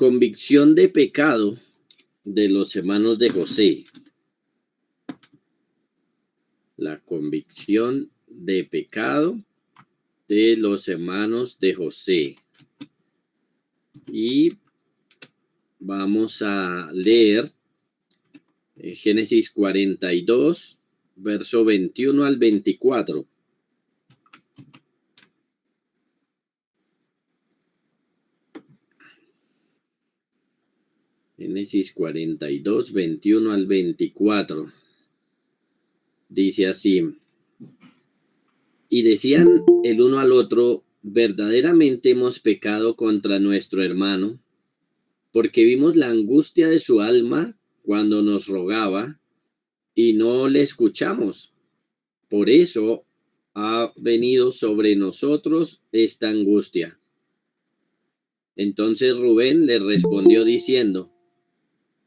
convicción de pecado de los hermanos de José. La convicción de pecado de los hermanos de José. Y vamos a leer Génesis 42, verso 21 al 24. Génesis 42, 21 al 24. Dice así: y decían el uno al otro, verdaderamente hemos pecado contra nuestro hermano, porque vimos la angustia de su alma cuando nos rogaba y no le escuchamos. Por eso ha venido sobre nosotros esta angustia. Entonces Rubén le respondió diciendo: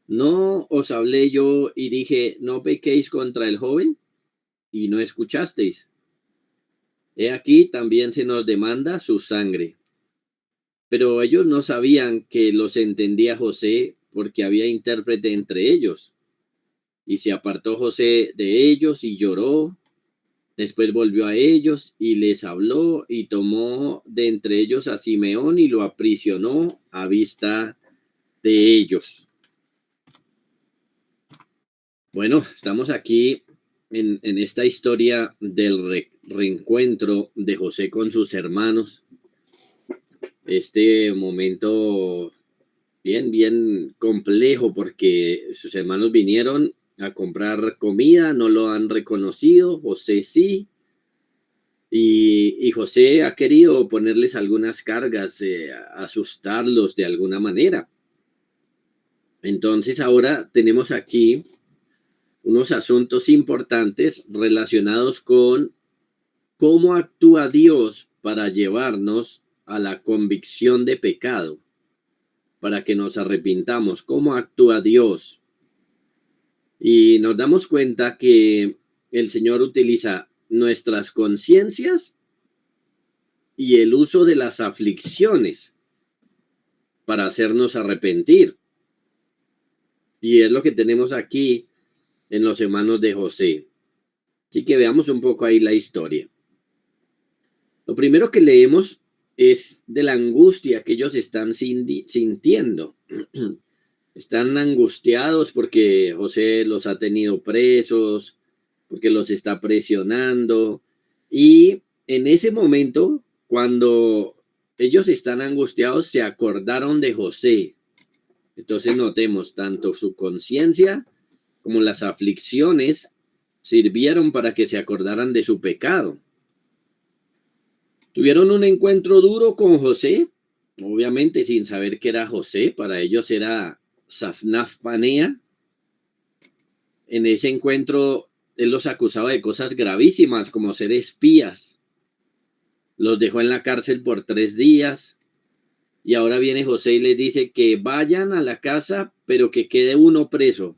¿no os hablé yo y dije, no pequéis contra el joven? Y no escuchasteis. He aquí también se nos demanda su sangre. Pero ellos no sabían que los entendía José, porque había intérprete entre ellos. Y se apartó José de ellos y lloró. Después volvió a ellos y les habló, y tomó de entre ellos a Simeón y lo aprisionó a vista de ellos. Bueno, estamos aquí en esta historia del reencuentro de José con sus hermanos. Este momento bien complejo, porque sus hermanos vinieron a comprar comida, no lo han reconocido, José sí, y José ha querido ponerles algunas cargas, asustarlos de alguna manera. Entonces ahora tenemos aquí unos asuntos importantes relacionados con cómo actúa Dios para llevarnos a la convicción de pecado, para que nos arrepintamos. ¿Cómo actúa Dios? Y nos damos cuenta que el Señor utiliza nuestras conciencias y el uso de las aflicciones para hacernos arrepentir. Y es lo que tenemos aquí en los hermanos de José. Así que veamos un poco ahí la historia. Lo primero que leemos es de la angustia que ellos están sintiendo. Están angustiados porque José los ha tenido presos, porque los está presionando. Y en ese momento, cuando ellos están angustiados, se acordaron de José. Entonces notemos, tanto su conciencia como las aflicciones sirvieron para que se acordaran de su pecado. Tuvieron un encuentro duro con José, obviamente sin saber que era José. Para ellos era Safnaf Panea. En ese encuentro él los acusaba de cosas gravísimas, como ser espías. Los dejó en la cárcel por 3 días. Y ahora viene José y les dice que vayan a la casa, pero que quede uno preso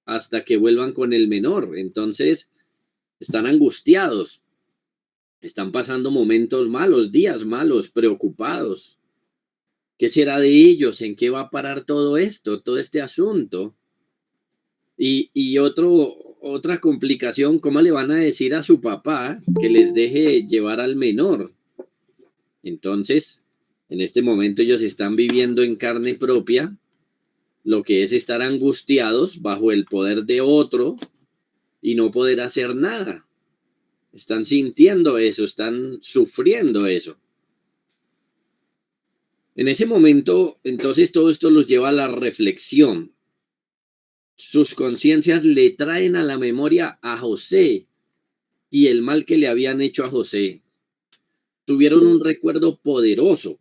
hasta que vuelvan con el menor. Entonces están angustiados. Están pasando momentos malos, días malos, preocupados. ¿Qué será de ellos? ¿En qué va a parar todo esto, todo este asunto? Y otra complicación, ¿cómo le van a decir a su papá que les deje llevar al menor? Entonces, en este momento ellos están viviendo en carne propia lo que es estar angustiados bajo el poder de otro y no poder hacer nada. Están sintiendo eso, están sufriendo eso. En ese momento, entonces, todo esto los lleva a la reflexión. Sus conciencias le traen a la memoria a José y el mal que le habían hecho a José. Tuvieron un recuerdo poderoso.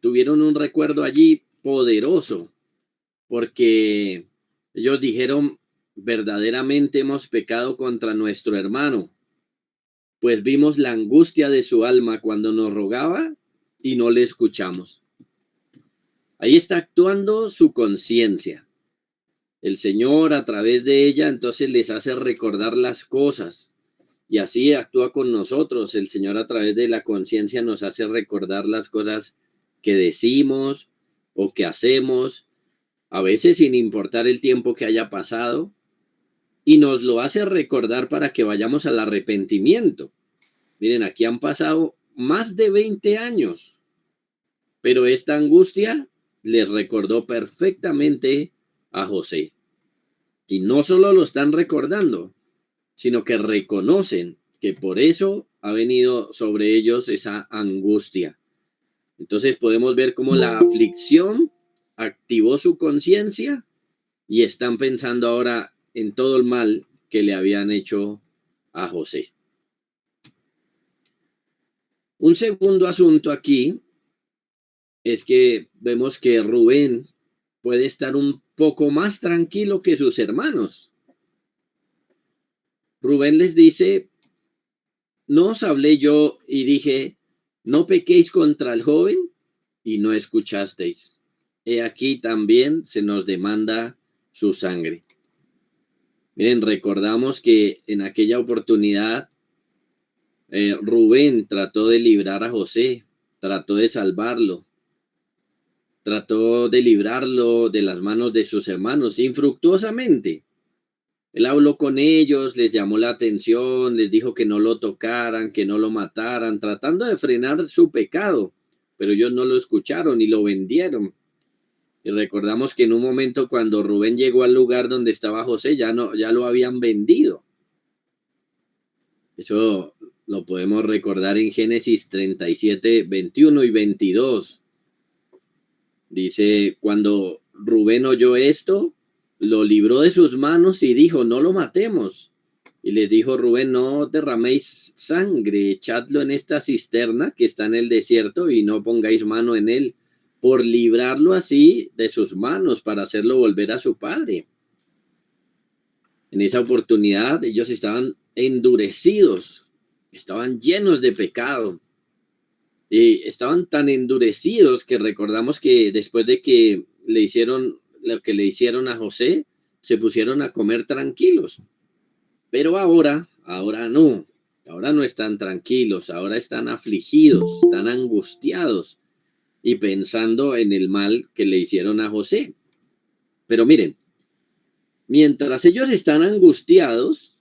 Tuvieron un recuerdo allí poderoso, porque ellos dijeron, verdaderamente hemos pecado contra nuestro hermano, pues vimos la angustia de su alma cuando nos rogaba y no le escuchamos. Ahí está actuando su conciencia. El Señor, a través de ella, entonces les hace recordar las cosas, y así actúa con nosotros. El Señor, a través de la conciencia, nos hace recordar las cosas que decimos, o que hacemos, a veces sin importar el tiempo que haya pasado, y nos lo hace recordar para que vayamos al arrepentimiento. Miren, aquí han pasado más de 20 años, pero esta angustia les recordó perfectamente a José. Y no solo lo están recordando, sino que reconocen que por eso ha venido sobre ellos esa angustia. Entonces podemos ver cómo la aflicción activó su conciencia y están pensando ahora en todo el mal que le habían hecho a José. Un segundo asunto aquí es que vemos que Rubén puede estar un poco más tranquilo que sus hermanos. Rubén les dice, no os hablé yo y dije, no pequéis contra el joven y no escuchasteis. He aquí también se nos demanda su sangre. Miren, recordamos que en aquella oportunidad Rubén trató de librar a José, trató de salvarlo, trató de librarlo de las manos de sus hermanos infructuosamente. Él habló con ellos, les llamó la atención, les dijo que no lo tocaran, que no lo mataran, tratando de frenar su pecado, pero ellos no lo escucharon y lo vendieron. Y recordamos que en un momento cuando Rubén llegó al lugar donde estaba José, ya lo habían vendido. Eso lo podemos recordar en Génesis 37, 21 y 22. Dice, cuando Rubén oyó esto, lo libró de sus manos y dijo, no lo matemos. Y les dijo Rubén, no derraméis sangre, echadlo en esta cisterna que está en el desierto y no pongáis mano en él, por librarlo así de sus manos para hacerlo volver a su padre. En esa oportunidad ellos estaban endurecidos, estaban llenos de pecado. Y estaban tan endurecidos que recordamos que después de que le hicieron lo que le hicieron a José, se pusieron a comer tranquilos. Pero ahora no están tranquilos, ahora están afligidos, están angustiados y pensando en el mal que le hicieron a José. Pero miren, mientras ellos están angustiados,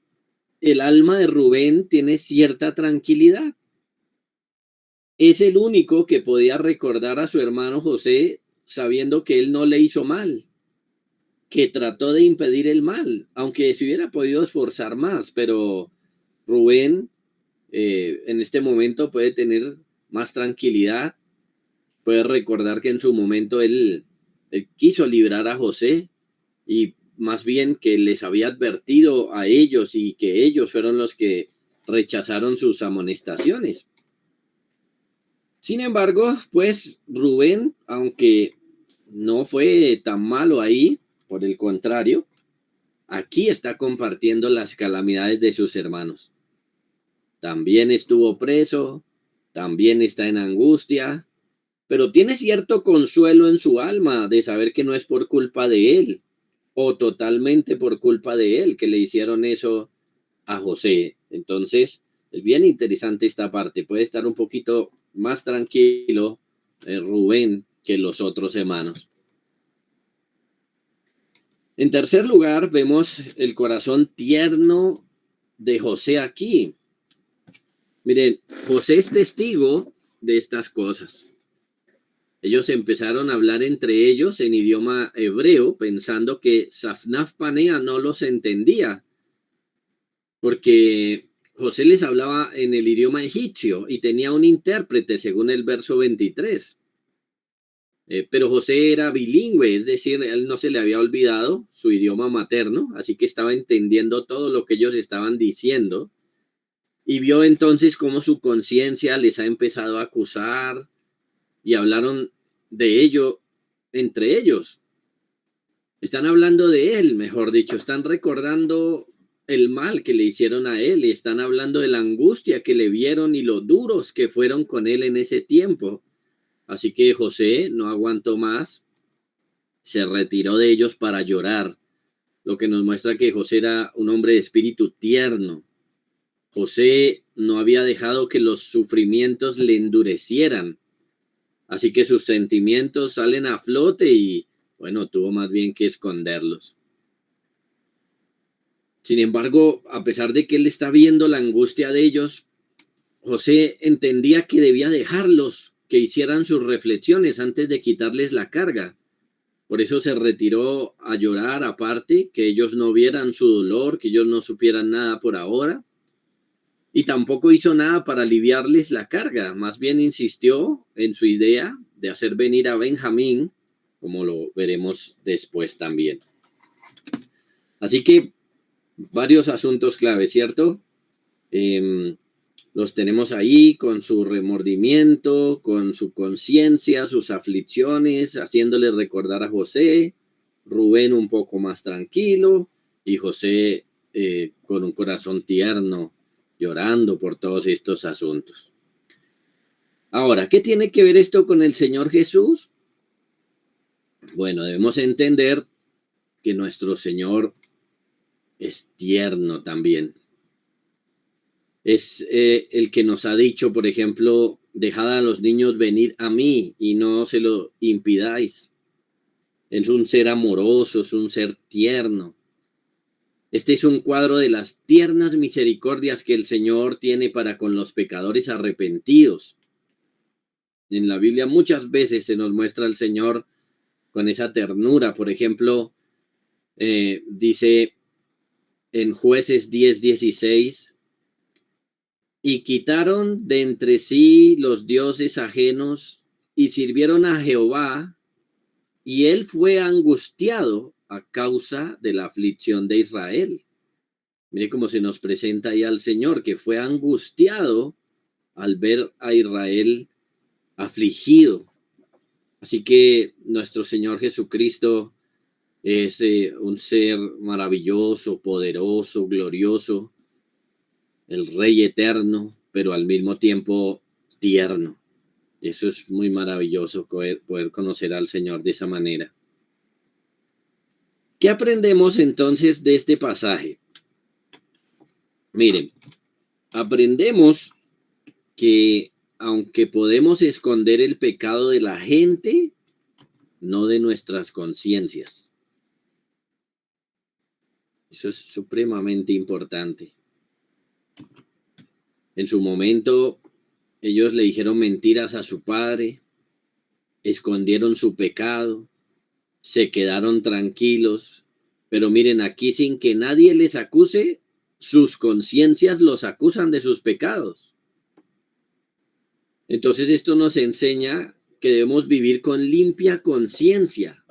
el alma de Rubén tiene cierta tranquilidad. Es el único que podía recordar a su hermano José sabiendo que él no le hizo mal, que trató de impedir el mal, aunque se hubiera podido esforzar más, pero Rubén en este momento puede tener más tranquilidad, puede recordar que en su momento él quiso librar a José y más bien que les había advertido a ellos y que ellos fueron los que rechazaron sus amonestaciones. Sin embargo, pues Rubén, aunque no fue tan malo ahí, por el contrario, aquí está compartiendo las calamidades de sus hermanos. También estuvo preso, también está en angustia, pero tiene cierto consuelo en su alma de saber que no es por culpa de él, o totalmente por culpa de él, que le hicieron eso a José. Entonces, es bien interesante esta parte. Puede estar un poquito más tranquilo Rubén que los otros hermanos. En tercer lugar, vemos el corazón tierno de José aquí. Miren, José es testigo de estas cosas. Ellos empezaron a hablar entre ellos en idioma hebreo, pensando que Safnaf Panea no los entendía, porque José les hablaba en el idioma egipcio y tenía un intérprete, según el verso 23. Pero José era bilingüe, es decir, él no se le había olvidado su idioma materno, así que estaba entendiendo todo lo que ellos estaban diciendo. Y vio entonces cómo su conciencia les ha empezado a acusar y hablaron de ello entre ellos. Están hablando de él, mejor dicho, están recordando el mal que le hicieron a él y están hablando de la angustia que le vieron y lo duros que fueron con él en ese tiempo. Así que José no aguantó más, se retiró de ellos para llorar, lo que nos muestra que José era un hombre de espíritu tierno. José no había dejado que los sufrimientos le endurecieran. Así que sus sentimientos salen a flote y, bueno, tuvo más bien que esconderlos. Sin embargo, a pesar de que él está viendo la angustia de ellos, José entendía que debía dejarlos que hicieran sus reflexiones antes de quitarles la carga. Por eso se retiró a llorar aparte, que ellos no vieran su dolor, que ellos no supieran nada por ahora. Y tampoco hizo nada para aliviarles la carga. Más bien insistió en su idea de hacer venir a Benjamín, como lo veremos después también. Así que varios asuntos clave, ¿cierto? Los tenemos ahí con su remordimiento, con su conciencia, sus aflicciones, haciéndole recordar a José, Rubén un poco más tranquilo y José con un corazón tierno, llorando por todos estos asuntos. Ahora, ¿qué tiene que ver esto con el Señor Jesús? Bueno, debemos entender que nuestro Señor es tierno también. Es el que nos ha dicho, por ejemplo, dejad a los niños venir a mí y no se lo impidáis. Es un ser amoroso, es un ser tierno. Este es un cuadro de las tiernas misericordias que el Señor tiene para con los pecadores arrepentidos. En la Biblia muchas veces se nos muestra al Señor con esa ternura. Por ejemplo, dice en Jueces 10:16, y quitaron de entre sí los dioses ajenos y sirvieron a Jehová, y él fue angustiado a causa de la aflicción de Israel. Mire cómo se nos presenta ahí al Señor, que fue angustiado al ver a Israel afligido. Así que nuestro Señor Jesucristo es un ser maravilloso, poderoso, glorioso, el Rey eterno, pero al mismo tiempo tierno. Eso es muy maravilloso, poder conocer al Señor de esa manera. ¿Qué aprendemos entonces de este pasaje? Miren, aprendemos que aunque podemos esconder el pecado de la gente, no de nuestras conciencias. Eso es supremamente importante. En su momento, ellos le dijeron mentiras a su padre, escondieron su pecado, se quedaron tranquilos, pero miren, aquí sin que nadie les acuse, sus conciencias los acusan de sus pecados. Entonces esto nos enseña que debemos vivir con limpia conciencia.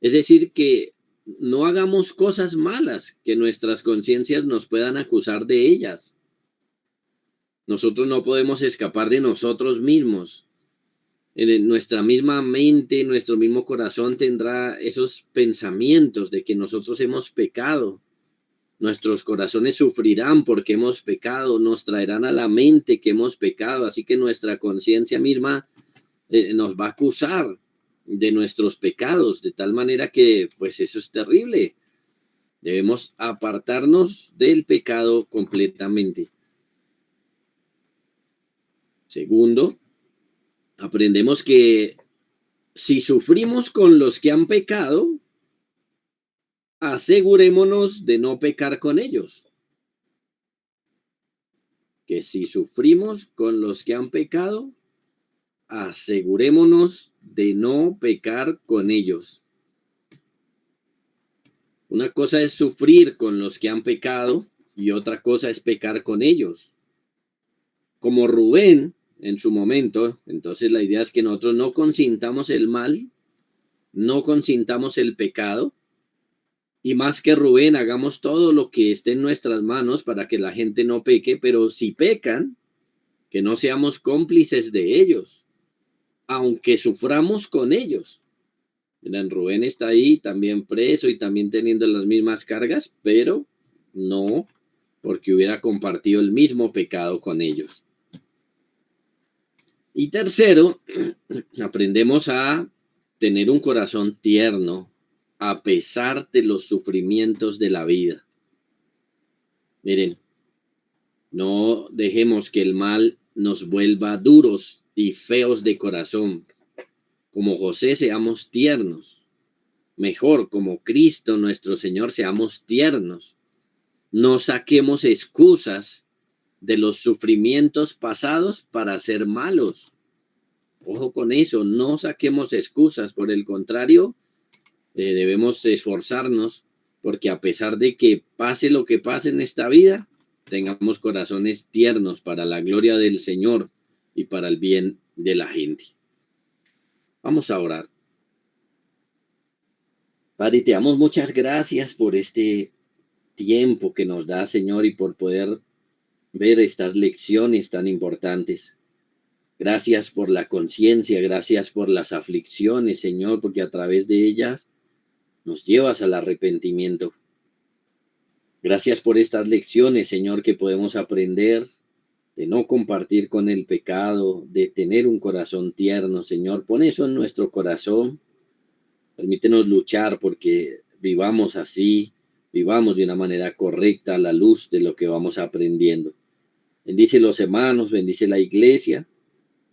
Es decir, que no hagamos cosas malas que nuestras conciencias nos puedan acusar de ellas. Nosotros no podemos escapar de nosotros mismos. En nuestra misma mente, nuestro mismo corazón tendrá esos pensamientos de que nosotros hemos pecado. Nuestros corazones sufrirán porque hemos pecado, nos traerán a la mente que hemos pecado, así que nuestra conciencia misma nos va a acusar de nuestros pecados, de tal manera que pues eso es terrible. Debemos apartarnos del pecado completamente. Segundo, aprendemos que si sufrimos con los que han pecado, asegurémonos de no pecar con ellos. Que si sufrimos con los que han pecado, asegurémonos de no pecar con ellos. Una cosa es sufrir con los que han pecado y otra cosa es pecar con ellos. Como Rubén en su momento, entonces la idea es que nosotros no consintamos el mal, no consintamos el pecado, y más que Rubén, hagamos todo lo que esté en nuestras manos para que la gente no peque, pero si pecan, que no seamos cómplices de ellos, aunque suframos con ellos. Miren, Rubén está ahí también preso y también teniendo las mismas cargas, pero no porque hubiera compartido el mismo pecado con ellos. Y tercero, aprendemos a tener un corazón tierno a pesar de los sufrimientos de la vida. Miren, no dejemos que el mal nos vuelva duros y feos de corazón. Como José, seamos tiernos. Mejor, como Cristo nuestro Señor, seamos tiernos. No saquemos excusas de los sufrimientos pasados para ser malos. Ojo con eso, no saquemos excusas. Por el contrario, debemos esforzarnos porque a pesar de que pase lo que pase en esta vida, tengamos corazones tiernos para la gloria del Señor y para el bien de la gente. Vamos a orar. Padre, te damos muchas gracias por este tiempo que nos da, Señor, y por poder ver estas lecciones tan importantes. Gracias por la conciencia, gracias por las aflicciones, Señor, porque a través de ellas nos llevas al arrepentimiento. Gracias por estas lecciones, Señor, que podemos aprender de no compartir con el pecado, de tener un corazón tierno, Señor. Pon eso en nuestro corazón. Permítenos luchar porque vivamos así, vivamos de una manera correcta a la luz de lo que vamos aprendiendo. Bendice los hermanos, bendice la iglesia,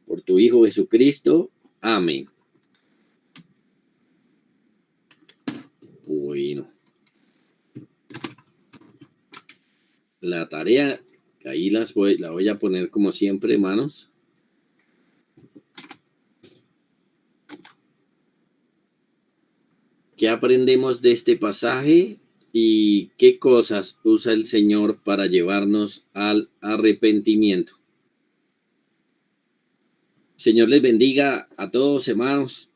por tu Hijo Jesucristo. Amén. Bueno. La tarea, ahí la voy a poner como siempre, hermanos. ¿Qué aprendemos de este pasaje y qué cosas usa el Señor para llevarnos al arrepentimiento? Señor les bendiga a todos, hermanos.